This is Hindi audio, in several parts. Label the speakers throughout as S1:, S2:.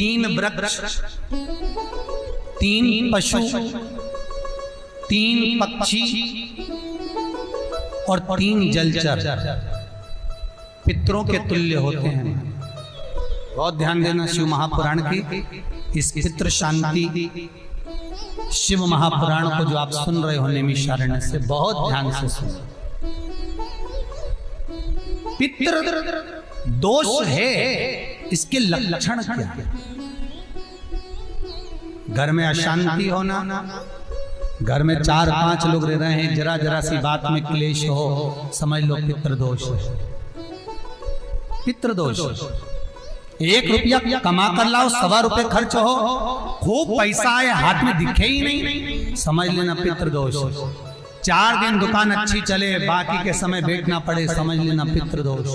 S1: तीन वृक्ष, तीन पशु, तीन पक्षी और तीन जलचर पितरों के तुल्य होते हैं। बहुत ध्यान देना शिव महापुराण की इस पितृ शांति शिव महापुराण को जो आप सुन रहे हो नैमिषारण्य से, बहुत ध्यान से सुनो। पितृ दोष है, इसके लक्षण क्या है? घर में अशांति होना, घर में 4-5 लोग रह रहे हैं, जरा जरा सी बात में क्लेश हो, समझ लो पितृदोष है। पितृदोष 1 रुपया कमा कर लाओ, 1.25 रुपए खर्च हो, खूब पैसा आए हाथ में दिखे ही नहीं, समझ लेना पितृदोष। 4 दिन दुकान अच्छी चले, बाकी के समय बैठना पड़े, समझ लेना पितृदोष।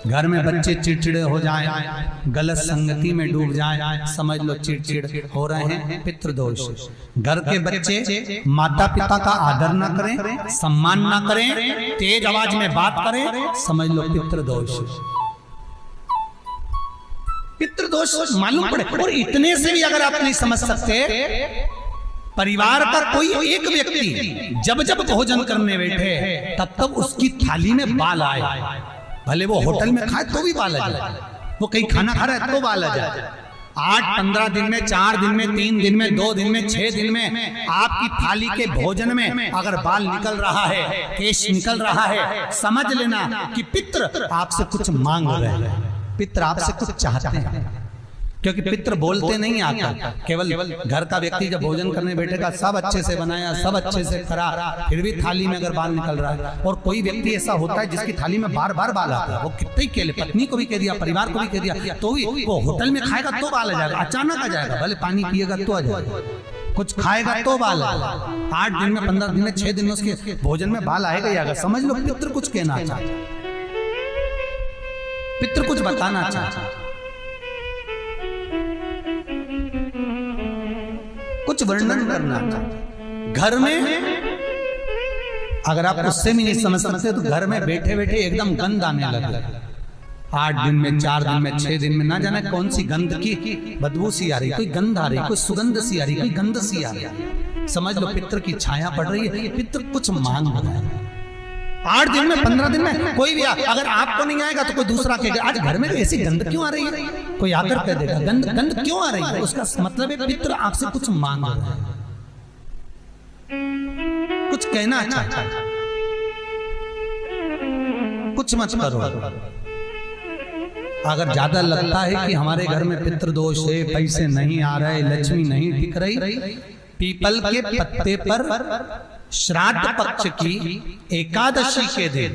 S1: घर में बच्चे चिड़चिड़े हो जाएं, गलत संगति में डूब जाएं, समझ लो चिड़चिड़ हो रहे हैं, पितृदोष। घर के बच्चे माता पिता का आदर ना करें, सम्मान ना करें, तेज आवाज में बात करें, समझ लो पितृदोष। पितृदोष मालूम पड़े। और इतने से भी अगर आप नहीं समझ सकते, परिवार का कोई एक व्यक्ति जब जब भोजन करने बैठे तब तब उसकी थाली में बाल आए, भले वो होटल में खाए तो भी बाल आ जाए, वो कहीं खाना खा रहा है तो बाल आ जाए। 8-15 दिन में, 4 दिन में, 3 दिन में, 2 दिन में, 6 दिन में आपकी थाली के भोजन में अगर बाल निकल रहा है, केश निकल रहा है, समझ लेना कि पितृ आपसे कुछ मांग रहे हैं, पितृ आपसे कुछ चाहते हैं। क्योंकि पितृ बोलते नहीं आता, केवल घर का व्यक्ति जब भोजन करने बैठेगा, सब अच्छे से बनाया, सब अच्छे से करा, फिर भी थाली में अगर बाल निकल रहा है। और कोई व्यक्ति ऐसा होता है जिसकी थाली में बार बार बाल आता है, वो कितने ही केले, पत्नी को भी कह दिया, परिवार को भी कह दिया, तो भी वो होटल में खाएगा तो बाल आ जाएगा, अचानक आ जाएगा, भले पानी पिएगा तो आ जाएगा, कुछ खाएगा तो बाल आएगा। 8 दिन में, 15 दिन में, 6 दिन में उसके भोजन में बाल आएगा ही आएगा। समझ लो पितृ कुछ कहना चाहता, पितृ कुछ बताना चाहता, कुछ वर्णन करना चाहता। घर में अगर आप उससे भी नहीं समझ सकते तो घर में बैठे बैठे एकदम गंध आने लगे। 8 दिन में, 4 दिन में, 6 दिन में, ना जाने कौन सी गंध की बदबू सी आ रही, कोई गंध आ रही, कोई सुगंध सी आ रही, कोई गंध सी आ रही, समझ लो पितृ की छाया पड़ रही है, पितृ कुछ मांग रहा है। 8 दिन में, 15 दिन में कोई भी अगर आपको नहीं आएगा तो कोई दूसरा कहेगा आज घर में ऐसी गंध क्यों आ रही है, कोई आकर कह देगा गंध क्यों आ रही है, उसका मतलब है पितृ आपसे कुछ मांग रहा है, कुछ कहना चाहता है, कुछ मत करो। अगर ज्यादा लगता है कि हमारे घर में पितृदोष है, पैसे नहीं आ रहे, लक्ष्मी नहीं टिक रही, पीपल के पत्ते पर श्राद्ध पक्ष की एकादशी के दिन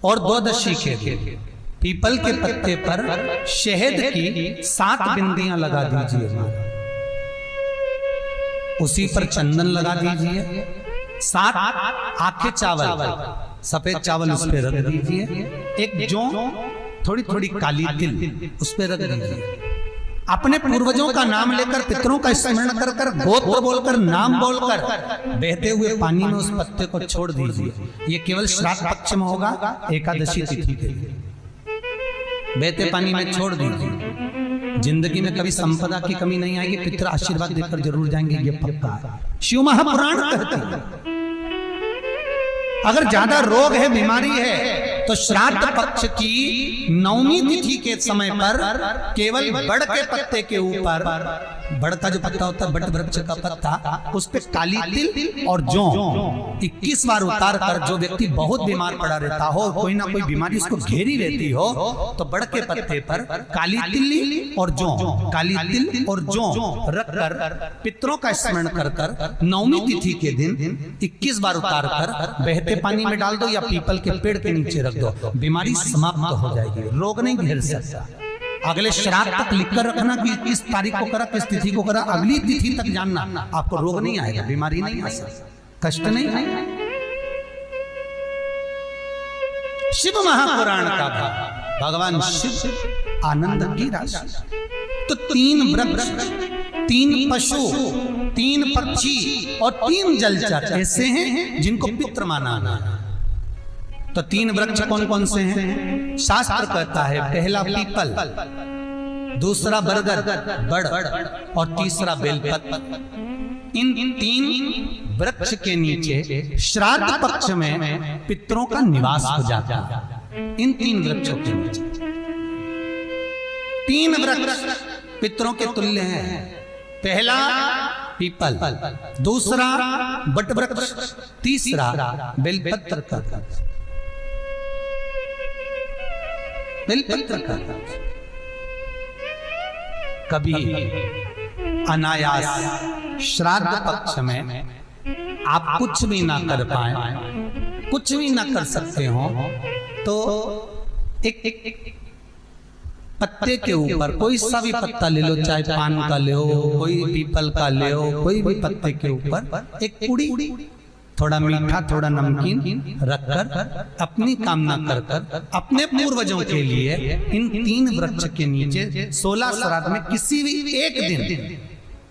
S1: और द्वादशी के दिन पीपल के पत्ते पर शहद की 7 बिंदियां लगा दीजिए, उसी पर चंदन लगा दीजिए, 7 आखे चावल, सफेद चावल उस पर रख दीजिए, एक जौ, थोड़ी थोड़ी काली तिल उस पर रख दीजिए। अपने पूर्वजों का नाम लेकर, पितरों का स्मरण कर कर, गोत्र बोलकर, नाम बोलकर बहते हुए पानी में उस पत्ते को छोड़ दीजिए। ये केवल श्राद्ध पक्ष में होगा, एकादशी तिथि के लिए बहते पानी में छोड़ दीजिए। जिंदगी में कभी संपदा की कमी नहीं आएगी, पितर आशीर्वाद देकर जरूर जाएंगे, ये पक्का है। शिव महापुराण कहते हैं अगर ज्यादा रोग है, बीमारी है, तो श्राद्ध पक्ष की 9वीं तिथि के समय पर केवल बड़ के पत्ते के ऊपर, बड़ का जो पत्ता होता है, बट वृक्ष का पत्ता, उस पे काली तिल और जौ 21 बार उतार कर, जो व्यक्ति बहुत बीमार पड़ा रहता हो, कोई ना कोई बीमारी उसको घेरी रहती हो, तो बड़ के पत्ते पर काली तिल और जौ, काली तिल और जौ रख कर पितरों का स्मरण कर कर 9वीं तिथि के दिन 21 बार उतार कर बहते पानी में डाल दो या पीपल के पेड़ के नीचे रख दो, बीमारी समाप्त हो जाएगी, रोग नहीं घेर सकता। अगले श्राद्ध तक लिखकर रखना कि किस तारीख को करा, किस तिथि को करा, अगली तिथि तक जानना, आपको रोग नहीं आएगा, बीमारी नहीं आ सकती, कष्ट नहीं आएगा। शिव महापुराण का भाग, भगवान शिव आनंद की राशि। तो 3 वृक्ष, 3 पशु, 3 पक्षी और 3 जलचर ऐसे हैं जिनको पितृ माना है। तो 3 वृक्ष कौन कौन से हैं? शास्त्र कहता है पहला पीपल, दूसरा बरगद बड़ और तीसरा बेलपत्र। इन 3 वृक्ष के नीचे श्राद्ध पक्ष में पितरों का निवास हो जाता है। इन 3 वृक्षों के नीचे 3 वृक्ष पितरों के तुल्य हैं। पहला पीपल, दूसरा बट वृक्ष, तीसरा बेलपत्र का बेलपत्र का। कभी अनायास श्राद्ध पक्ष में आप कुछ भी ना कर पाए, कुछ भी ना कर सकते हो, तो एक पत्ते के ऊपर कोई सा भी पत्ता ले लो, चाहे पान का ले लो, कोई पीपल का ले लो, कोई भी पत्ते के ऊपर एक पुड़ी, थोड़ा मीठा थोड़ा नमकीन रखकर अपनी कामना कर कर अपने पूर्वजों के लिए इन 3 वृक्ष के नीचे 16 श्राद्ध में किसी भी एक दिन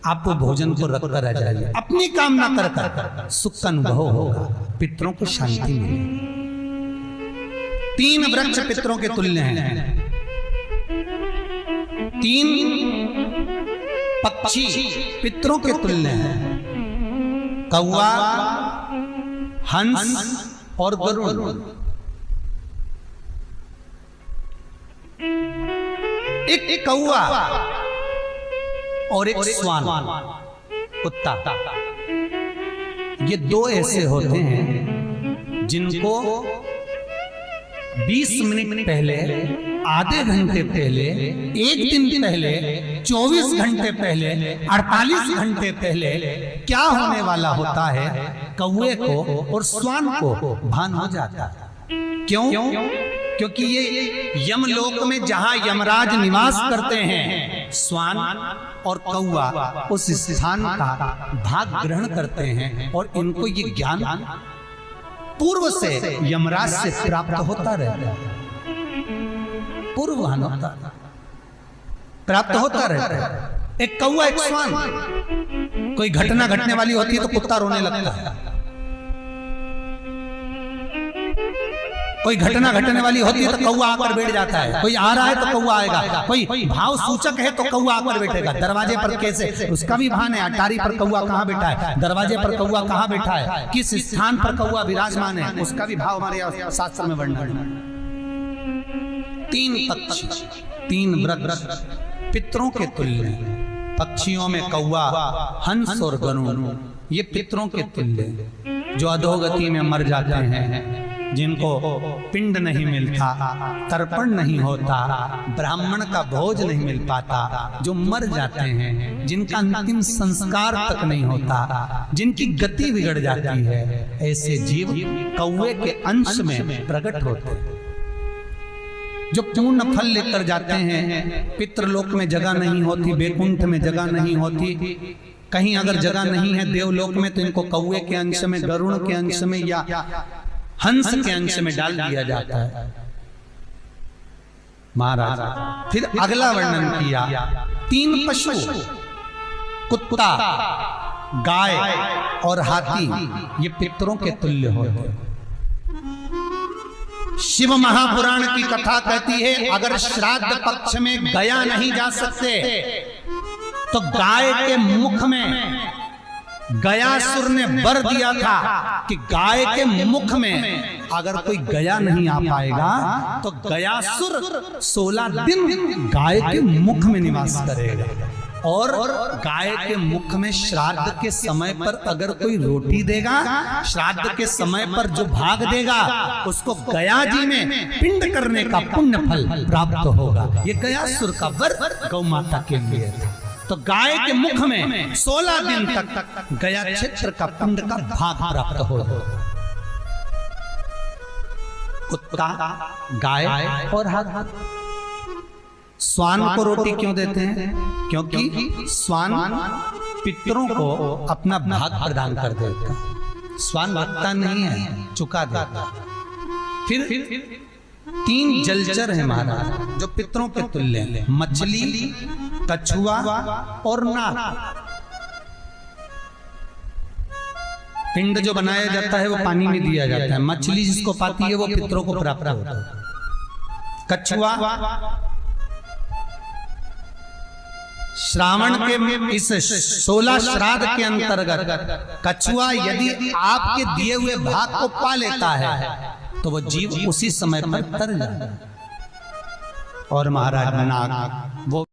S1: आपको भोजन को रखकर आ जाइए। अपनी कामना कर कर सुख का अनुभव होगा, पितरों को शांति मिलेगी। 3 वृक्ष पितरों के तुल्य हैं। 3 पक्षी पितरों के तुल्य हैं। कौवा, हंस और गरुड़। एक कौवा और एक स्वान, कुत्ता, ये 2 ऐसे होते हैं जिनको 20 मिनट पहले, आधे घंटे पहले, 1 दिन पहले, 24 घंटे पहले, 48 घंटे पहले क्या होने वाला होता है, कौवे को और स्वान को भान हो जाता है। क्यों? क्योंकि ये यमलोक में जहां यमराज निवास करते हैं, स्वान और कौवा उस स्थान का भाग ग्रहण करते हैं और इनको ये ज्ञान पूर्व से यमराज से प्राप्त होता रहता है। पूर्वान होता प्राप्त होता रहता है। एक कौवा, एक स्वान, कोई घटना घटने वाली होती है तो कुत्ता रोने लगता है, कोई घटना घटने वाली होती है तो कौवा आकर बैठ जाता है, कोई आ रहा है तो कौवा आएगा, कोई भाव सूचक है तो कौवा आकर बैठेगा। दरवाजे पर कैसे, उसका भी भान है, अटारी पर कौवा कहाँ बैठा है, दरवाजे पर कौवा कहाँ बैठा है, किस स्थान पर कौवा विराजमान है, उसका भी भाव हमारे शास्त्र में वर्णन है। 3 पक्षी, 3 वृक्ष पितरों के तुल्य हैं। पक्षियों में कौवा, हंस और गरुड़ ये पितरों के तुल्य हैं, जो अधोगति में मर जाते हैं, जिनको पिंड नहीं मिलता, तर्पण नहीं होता, ब्राह्मण का भोज नहीं मिल पाता, जो मर जाते हैं, जिनका अंतिम संस्कार तक नहीं होता, जिनकी गति बिगड़ जाती है, ऐसे जीव कौवे के अंश में प्रकट होते हैं, जो पूर्ण फल लेकर जाते हैं। पितृलोक में जगह नहीं होती, बैकुंठ में जगह नहीं होती, कहीं अगर जगह नहीं है देवलोक में तो इनको कौवे के अंश में, गरुड़ के अंश में या हंस के अंश में डाल दिया जाता है। महाराज फिर अगला वर्णन किया, 3 पशु, कुत्ता, गाय और हाथी ये पितरों के तुल्य होते हैं। शिव महापुराण की कथा कहती है अगर श्राद्ध पक्ष में गया नहीं जा सकते तो गाय के मुख में गयासुर ने वर दिया था कि गाय के मुख में अगर कोई गया नहीं आ पाएगा तो गयासुर 16 दिन गाय के मुख में निवास करेगा। और गाय के मुख में श्राद्ध के समय पर अगर कोई रोटी देगा, श्राद्ध के समय पर जो भाग देगा उसको गया जी में पिंड करने का पुण्य फल प्राप्त होगा। ये गयासुर का वर गौ माता के लिए था। तो गाय के मुख में 16 दिन तक गया क्षेत्र का पिंड का भाग प्राप्त होगा। कुत्ता, गाय और हाथी। स्वान को रोटी क्यों देते हैं? क्योंकि स्वान पितरों को अपना भाग प्रदान कर देता है। स्वान भगता नहीं है, चुका देता। फिर 3 जलचर है महाराज जो पितरों के तुल्य हैं, मछली, कछुआ और नाग। पिंड जो बनाया जाता है वो पानी में दिया जाता है, मछली जिसको पाती है वो पितरों को प्राप्त होता है। कछुआ श्रावण के इस 16 श्राद्ध के अंतर्गत कछुआ यदि आपके दिए हुए भाग को पा लेता है तो वो जीव उसी समय पर तर जाता है। और महाराज नाग वो